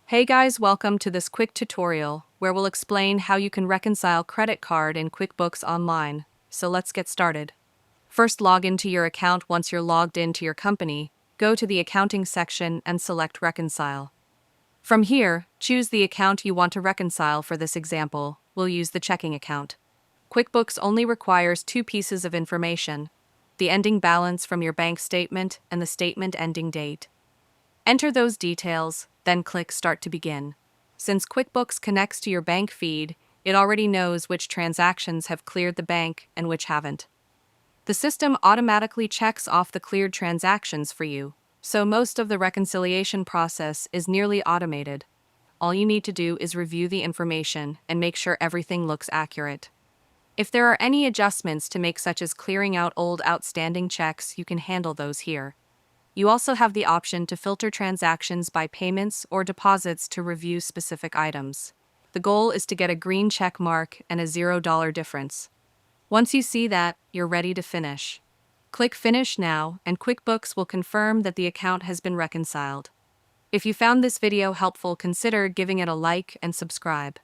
Hey guys, welcome to this quick tutorial where we'll explain how you can reconcile credit card in QuickBooks Online. So let's get started. First, log into your account. Once you're logged into your company, go to the accounting section and select Reconcile. From here, choose the account you want to reconcile. For this example, we'll use the checking account. QuickBooks only requires two pieces of information: the ending balance from your bank statement and the statement ending date. Enter those details, then click Start to begin. Since QuickBooks connects to your bank feed, it already knows which transactions have cleared the bank and which haven't. The system automatically checks off the cleared transactions for you, so most of the reconciliation process is nearly automated. All you need to do is review the information and make sure everything looks accurate. If there are any adjustments to make, such as clearing out old outstanding checks, you can handle those here. You also have the option to filter transactions by payments or deposits to review specific items. The goal is to get a green check mark and a $0 difference. Once you see that, you're ready to finish. Click Finish Now, and QuickBooks will confirm that the account has been reconciled. If you found this video helpful, consider giving it a like and subscribe.